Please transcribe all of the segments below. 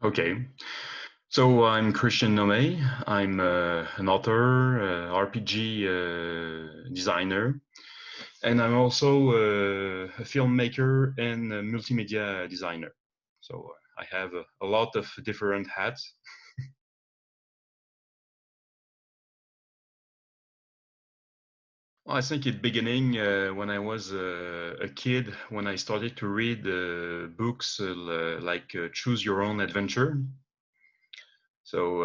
Okay, so I'm Christian Nommay. I'm an author, RPG designer, and I'm also a filmmaker and a multimedia designer. So I have a lot of different hats. Well, I think at the beginning, when I was a kid, when I started to read books like Choose Your Own Adventure. So,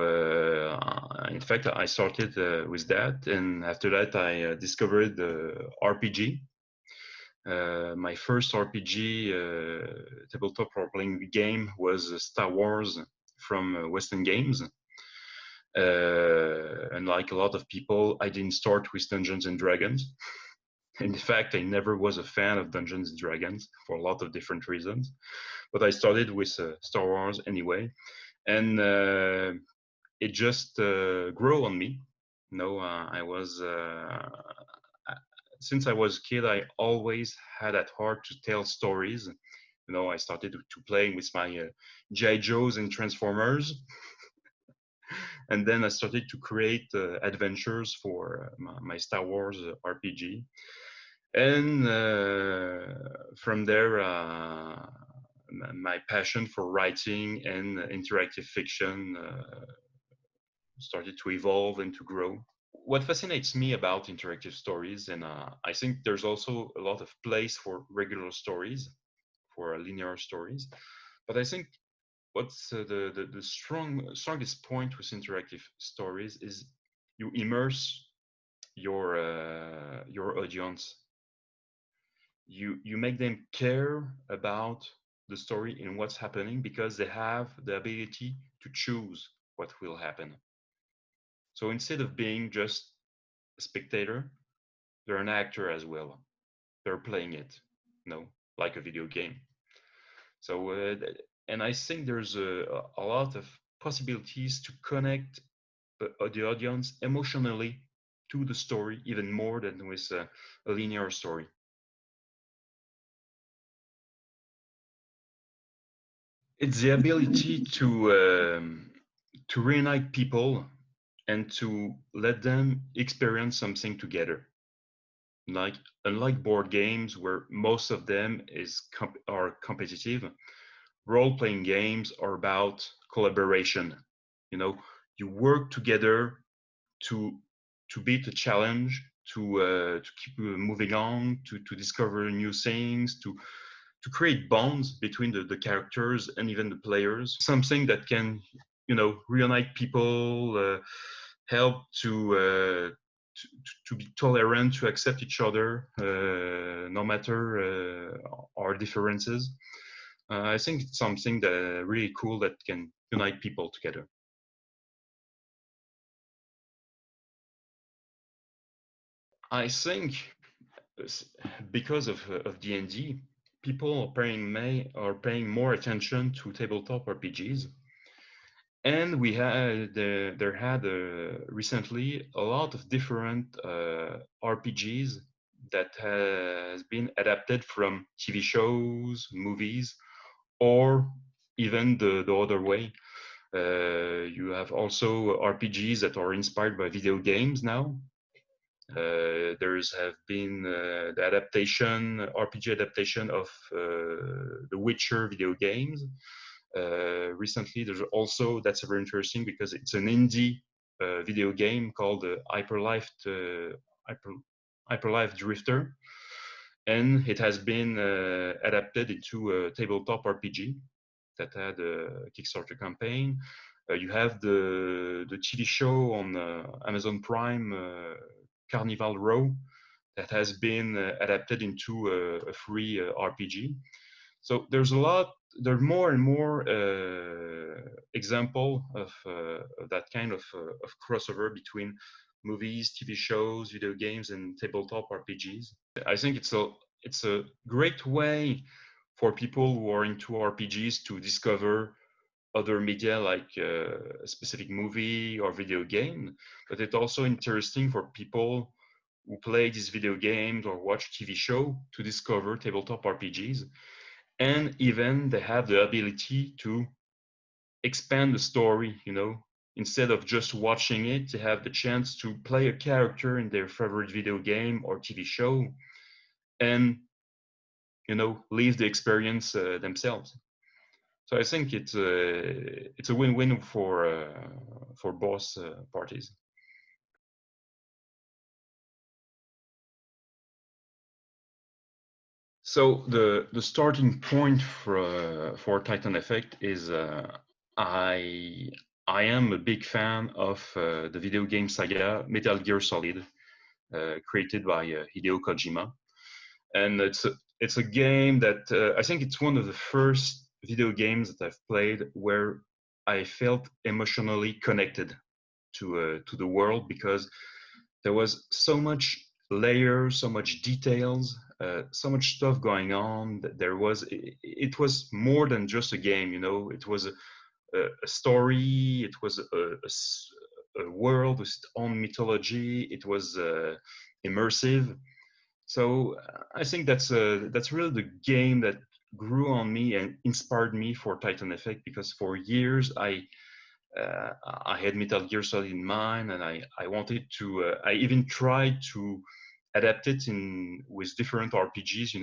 in fact, I started with that, and after that, I discovered the RPG. My first RPG tabletop role-playing game was Star Wars from Western Games. And like a lot of people, I didn't start with Dungeons and Dragons. In fact, I never was a fan of Dungeons and Dragons for a lot of different reasons. But I started with Star Wars anyway, and it just grew on me. I was since I was a kid, I always had at heart to tell stories. I started to playing with my GI Joes and Transformers, and then I started to create adventures for my Star Wars RPG. And from there, my passion for writing and interactive fiction started to evolve and to grow. What fascinates me about interactive stories, and I think there's also a lot of place for regular stories, for linear stories, but I think what's the strongest point with interactive stories is you immerse your audience. You make them care about the story and what's happening because they have the ability to choose what will happen. So instead of being just a spectator, they're an actor as well. They're playing it, like a video game. So, and I think there's a lot of possibilities to connect the audience emotionally to the story even more than with a linear story. It's the ability to reunite people and to let them experience something together. Like unlike board games where most of them are competitive, role-playing games are about collaboration. You know, you work together to beat a challenge, to keep moving on, to discover new things, to create bonds between the characters and even the players. Something that can, reunite people, help to be tolerant, to accept each other, no matter our differences. I think it's something that really cool that can unite people together. I think because of D&D, people are paying more attention to tabletop RPGs, and there had recently a lot of different RPGs that has been adapted from TV shows, movies, or even the other way. You have also RPGs that are inspired by video games now. There's have been the RPG adaptation of the Witcher video games. Recently, there's also, that's very interesting because it's an indie video game called Hyper, Hyperlife Drifter, and it has been adapted into a tabletop RPG that had a Kickstarter campaign. You have the TV show on Amazon Prime, Carnival Row, that has been adapted into a free RPG. So there are more and more example of that kind of crossover between movies, TV shows, video games, and tabletop RPGs. I think it's a great way for people who are into RPGs to discover other media like a specific movie or video game, but it's also interesting for people who play these video games or watch TV show to discover tabletop RPGs, and even they have the ability to expand the story, instead of just watching it, to have the chance to play a character in their favorite video game or TV show, and live the experience themselves. So I think it's a win-win for both parties. So the starting point for Titan Effect is I am a big fan of the video game saga Metal Gear Solid, created by Hideo Kojima, and it's a game that I think it's one of the first video games that I've played where I felt emotionally connected to the world, because there was so much layers, so much details, so much stuff going on. That it was more than just a game. It was a story. It was a world with its own mythology. It was immersive. So I think that's really the game that grew on me and inspired me for Titan Effect, because for years I had Metal Gear Solid in mind, and I wanted to. I even tried to adapt it in with different RPGs.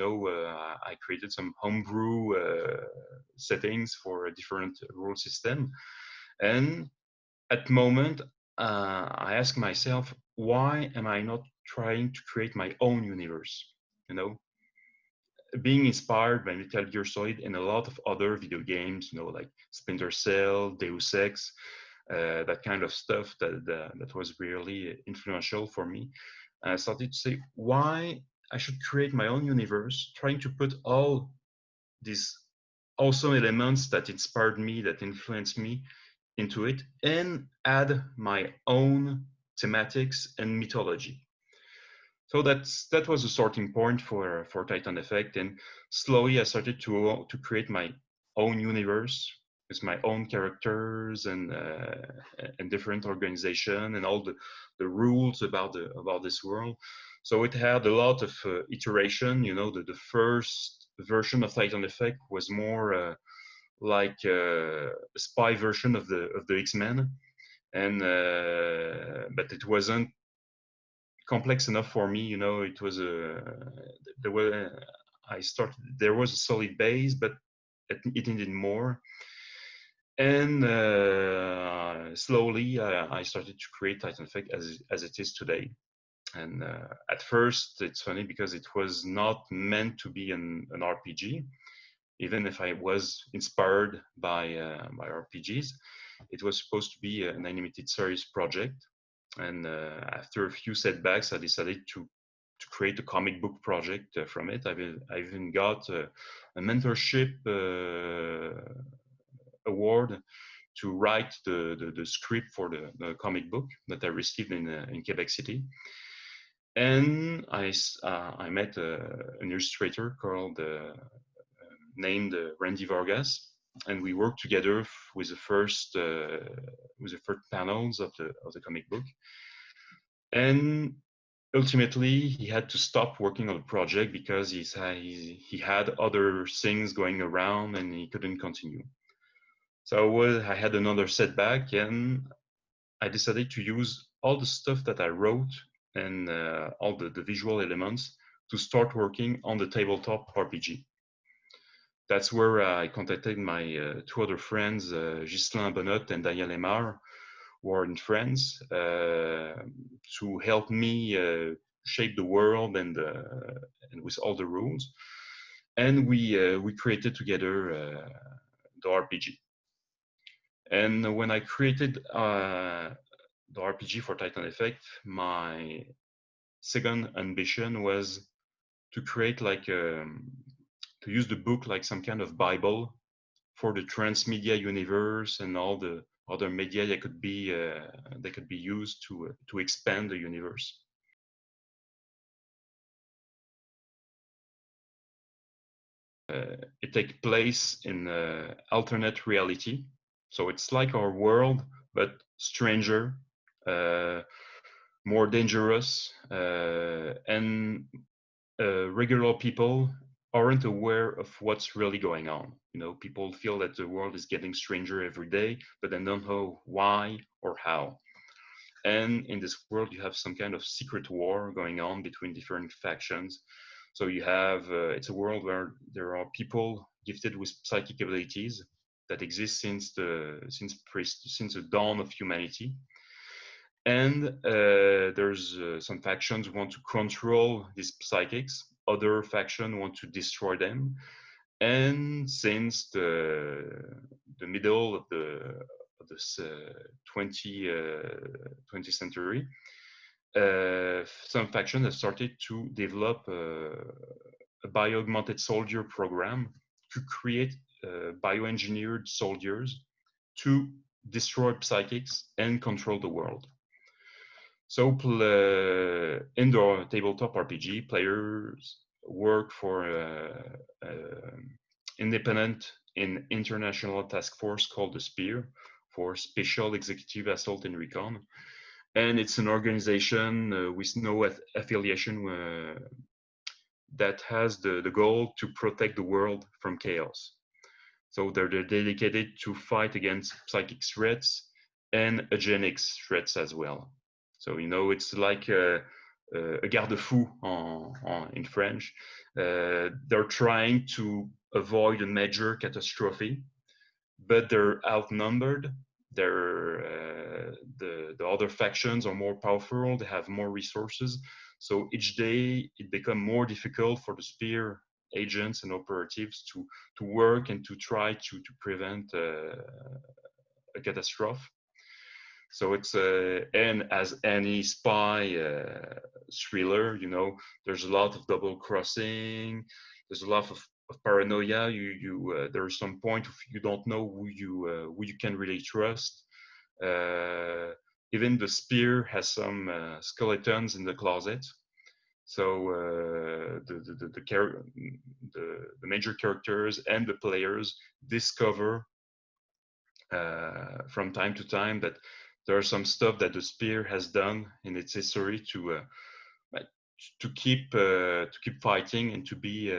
I created some homebrew settings for a different rule system, and at the moment, I ask myself, why am I not trying to create my own universe? You know, being inspired by Metal Gear Solid and a lot of other video games, like Splinter Cell, Deus Ex, that kind of stuff that was really influential for me. And I started to say, why I should create my own universe, trying to put all these awesome elements that inspired me, that influenced me into it, and add my own thematics and mythology. So that was a starting point for Titan Effect, and slowly I started to create my own universe with my own characters and different organization and all the rules about this world. So it had a lot of iteration. The first version of Titan Effect was more like a spy version of the X-Men, and but it wasn't complex enough for me. It was there were I started there was a solid base, but it needed more. And slowly I started to create Titan Effect as it is today. And at first, it's funny because it was not meant to be an RPG. Even if I was inspired by RPGs, it was supposed to be an animated series project. And after a few setbacks, I decided to create a comic book project from it. I even got a mentorship award to write the script for the comic book that I received in Quebec City. And I met an illustrator called named Randy Vargas, and we worked together with the first panels of the comic book. And ultimately, he had to stop working on the project because he had other things going around and he couldn't continue. So I had another setback, and I decided to use all the stuff that I wrote and all the visual elements to start working on the tabletop RPG. That's where I contacted my two other friends, Ghislain Bonnotte and Daniel Aymar, who are in France, to help me shape the world and with all the rules. And we created together the RPG. And when I created the RPG for Titan Effect, my second ambition was to create to use the book like some kind of Bible for the transmedia universe and all the other media that could be used to expand the universe. It takes place in alternate reality, so it's like our world but stranger, more dangerous, and regular people aren't aware of what's really going on. You know, people feel that the world is getting stranger every day, but they don't know why or how. And in this world, you have some kind of secret war going on between different factions. So you have it's a world where there are people gifted with psychic abilities that exist since the dawn of humanity. And there's some factions want to control these psychics. Other factions want to destroy them. And since the middle of this 20th century, some factions have started to develop a bio-augmented soldier program to create bioengineered soldiers to destroy psychics and control the world. So indoor tabletop RPG players work for independent and international task force called the SPEAR, for Special Executive Assault and Recon. And it's an organization with no affiliation that has the goal to protect the world from chaos. So they're dedicated to fight against psychic threats and eugenics threats as well. So, you know, it's like a garde-fou in French. They're trying to avoid a major catastrophe, but they're outnumbered. The other factions are more powerful. They have more resources. So each day it becomes more difficult for the SPEAR agents and operatives to work and to try to prevent a catastrophe. So it's and as any spy thriller, you know, there's a lot of double crossing. There's a lot of paranoia. There's some point you don't know who you can really trust. Even the SPEAR has some skeletons in the closet. So the major characters and the players discover from time to time that there are some stuff that the SPEAR has done in its history to keep fighting and to be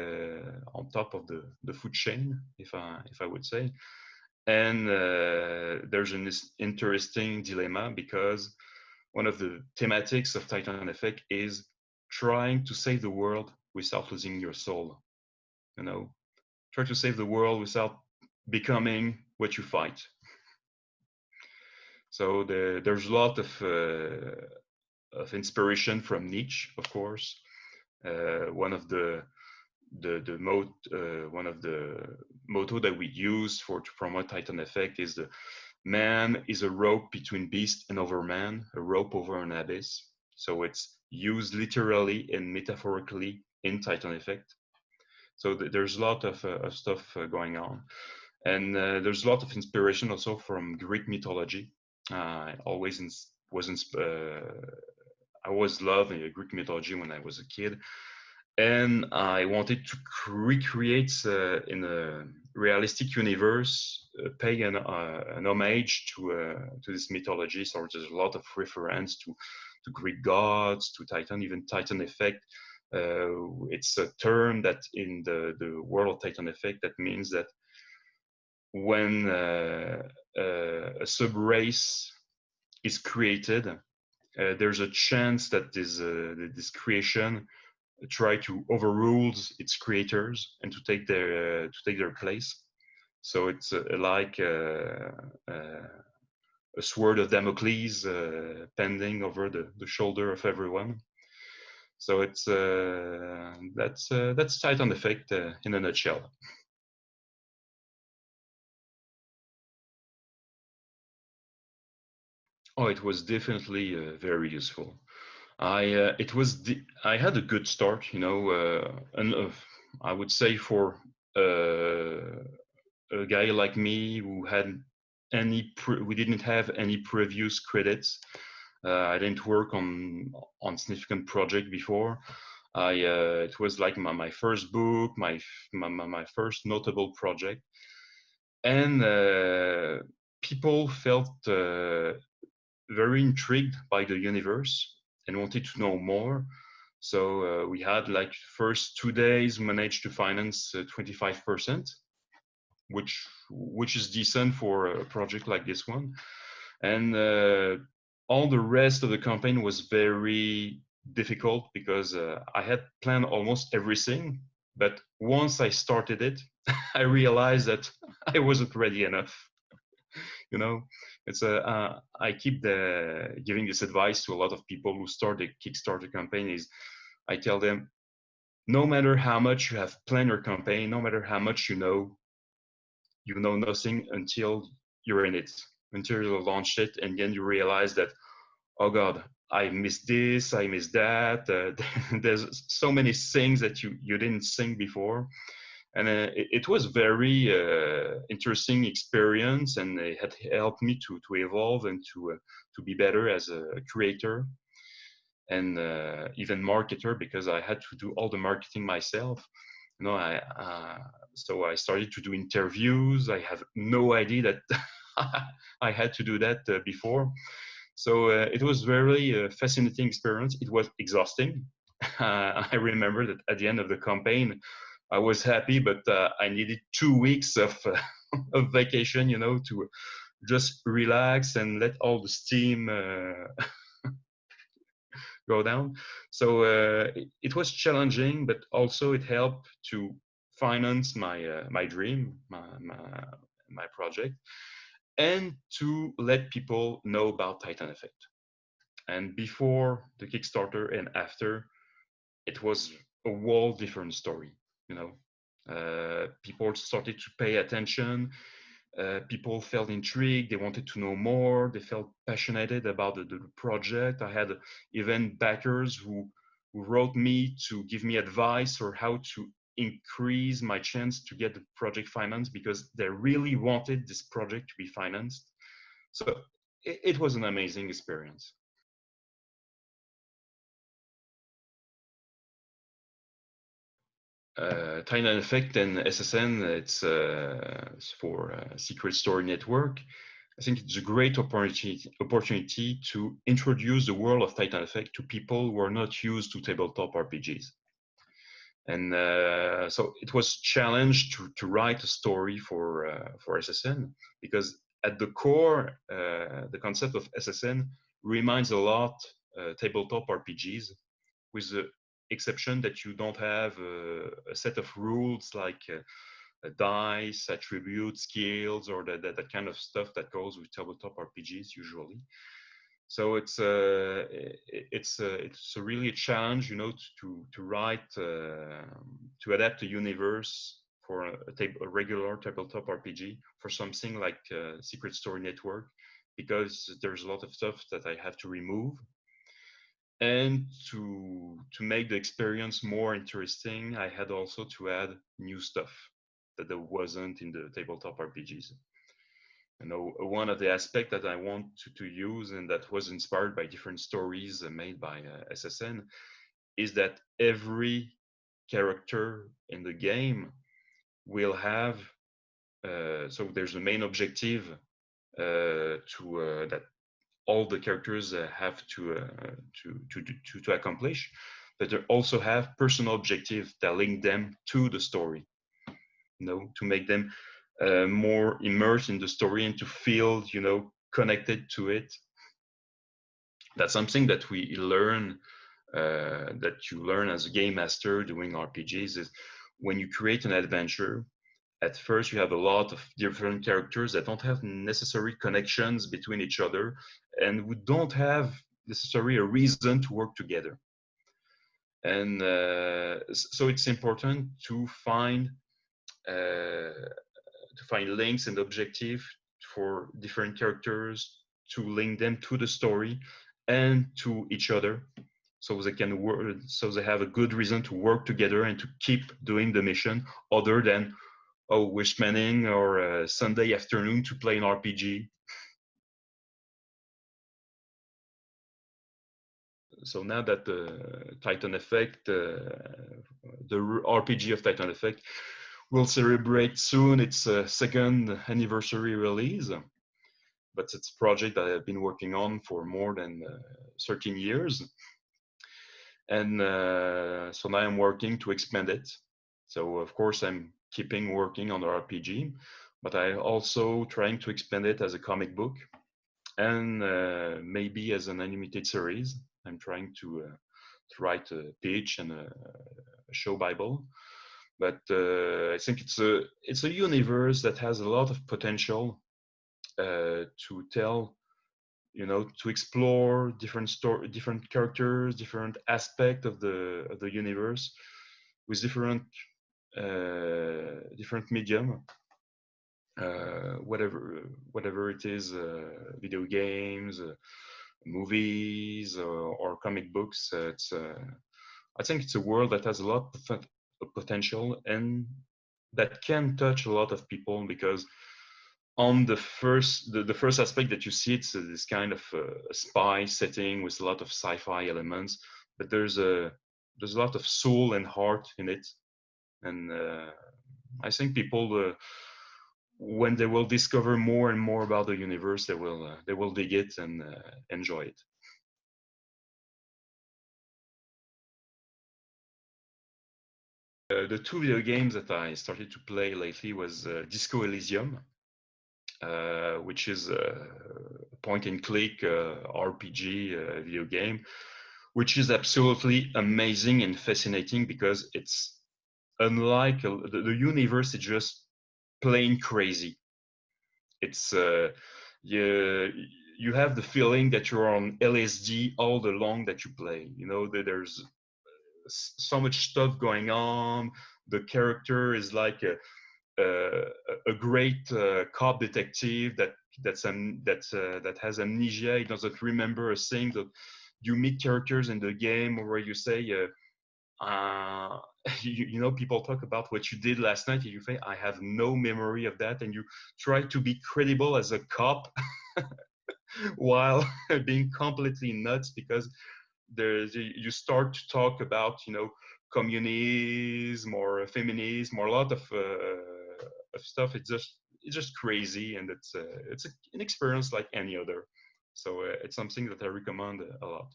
on top of the food chain, if I would say. And there's an interesting dilemma, because one of the thematics of Titan Effect is trying to save the world without losing your soul. You know, try to save the world without becoming what you fight. So there's a lot of inspiration from Nietzsche, of course. One of the motto that we use to promote Titan Effect is the man is a rope between beast and overman, a rope over an abyss. So it's used literally and metaphorically in Titan Effect. So there's a lot of stuff going on. And there's a lot of inspiration also from Greek mythology. I always loved Greek mythology when I was a kid, and I wanted to recreate in a realistic universe, pay an homage to this mythology. So there's a lot of reference to Greek gods, to Titan, even Titan Effect. It's a term that in the world of Titan Effect that means that when a sub-race is created, there's a chance that this creation try to overrule its creators and to take their place. So it's like a sword of Damocles pending over the shoulder of everyone. So it's that's Titan Effect in a nutshell. Oh, it was definitely very useful. I had a good start, you know, and I would say for a guy like me who had we didn't have any previous credits. I didn't work on significant project before. It was like my first book, my first notable project, and people felt very intrigued by the universe and wanted to know more. So we had like first 2 days managed to finance 25%, which is decent for a project like this one. And all the rest of the campaign was very difficult because I had planned almost everything, but once I started it, I realized that I wasn't ready enough. You know, it's a I keep giving this advice to a lot of people who start a Kickstarter campaign. Is I tell them, no matter how much you have planned your campaign, no matter how much you know nothing until you're in it, until you launch it, and then you realize that, oh God, I missed this, I missed that. There's so many things that you didn't think before, and it was very interesting experience, and it had helped me to evolve and to be better as a creator and even marketer, because I had to do all the marketing myself. You know, so I started to do interviews. I have no idea that I had to do that before. So it was very fascinating experience. It was exhausting. I remember that at the end of the campaign, I was happy, but I needed 2 weeks of vacation, you know, to just relax and let all the steam go down. So it was challenging, but also it helped to finance my dream, my project, and to let people know about Titan Effect. And before the Kickstarter and after, it was a whole different story. You know, people started to pay attention. People felt intrigued. They wanted to know more. They felt passionate about the project. I had even backers who wrote me to give me advice or how to increase my chance to get the project financed, because they really wanted this project to be financed. So it was an amazing experience. Titan Effect and SSN, it's for Secret Story Network. I think it's a great opportunity to introduce the world of Titan Effect to people who are not used to tabletop RPGs. And so it was challenged to write a story for SSN, because at the core, the concept of SSN reminds a lot tabletop RPGs, with the exception that you don't have a set of rules like dice, attributes, skills, or that kind of stuff that goes with tabletop RPGs usually. So it's a really a challenge, you know, to write to adapt a universe for a regular tabletop RPG for something like Secret Story Network, because there's a lot of stuff that I have to remove, and to make the experience more interesting, I had also to add new stuff that there wasn't in the tabletop RPGs. You know, one of the aspects that I want to use, and that was inspired by different stories made by SSN, is that every character in the game will have, so there's a main objective that all the characters have to accomplish, but they also have personal objectives that link them to the story, you know, to make them more immersed in the story and to feel, you know, connected to it. That's something that we learn, that you learn as a game master doing RPGs, is when you create an adventure, at first you have a lot of different characters that don't have necessary connections between each other, and we don't have necessarily a reason to work together. And so it's important to find links and objective for different characters, to link them to the story and to each other, so they can work, so they have a good reason to work together and to keep doing the mission, other than, oh, we're spending our Sunday afternoon to play an RPG. So now that the Titan Effect, the RPG of Titan Effect, will celebrate soon its second anniversary release, but it's a project that I've been working on for more than 13 years. And so now I'm working to expand it. So of course I'm keeping working on the RPG, but I also trying to expand it as a comic book and maybe as an animated series. I'm trying to write a pitch and a show Bible. But I think it's a universe that has a lot of potential to tell, to explore different different characters, different aspect of the universe with different medium, whatever it is, video games, movies, or comic books. I think it's a world that has a lot of potential and that can touch a lot of people, because on the first aspect that you see, it's this kind of a spy setting with a lot of sci-fi elements, but there's a lot of soul and heart in it. And I think people, when they will discover more and more about the universe, they will dig it and enjoy it. The two video games that I started to play lately was Disco Elysium, which is a point-and-click RPG video game, which is absolutely amazing and fascinating, because it's unlike the universe is just plain crazy. It's you have the feeling that you're on LSD all the long that you play. There's so much stuff going on. The character is like a great cop detective that has amnesia. He doesn't remember a thing. That you meet characters in the game where you say, people talk about what you did last night, and you say, I have no memory of that, and you try to be credible as a cop while being completely nuts, because you start to talk about communism or feminism or a lot of stuff. It's just crazy, and it's an experience like any other. So it's something that I recommend a lot.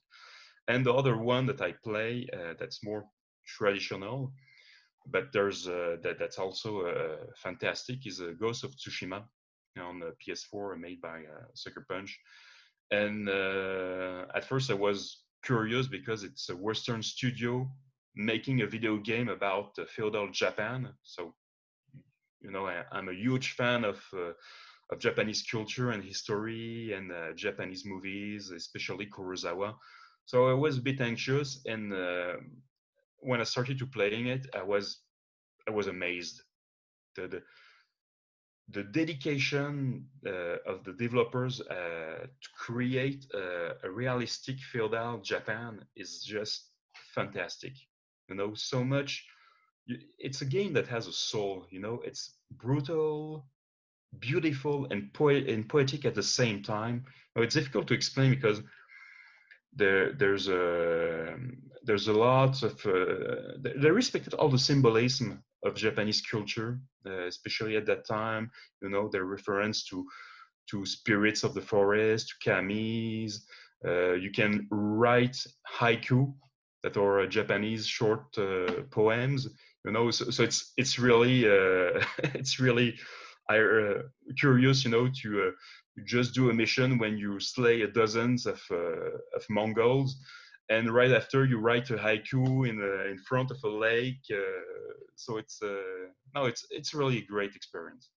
And the other one that I play, that's more traditional, but that's also fantastic, is Ghost of Tsushima on the PS4, made by Sucker Punch. And at first I was curious, because it's a Western studio making a video game about feudal Japan. So I'm a huge fan of Japanese culture and history, and Japanese movies, especially Kurosawa. So I was a bit anxious, and when I started to playing it, I was amazed. The the dedication of the developers to create a realistic feudal Japan is just fantastic. So much. It's a game that has a soul. It's brutal, beautiful, and poetic at the same time. It's difficult to explain, because there's a lot of they respected all the symbolism of Japanese culture, especially at that time. Their reference to spirits of the forest, to kamis. You can write haiku, that are Japanese short poems. So it's really it's really curious, to just do a mission when you slay dozens of Mongols, and right after you write a haiku in front of a lake. So it's no, it's really a great experience.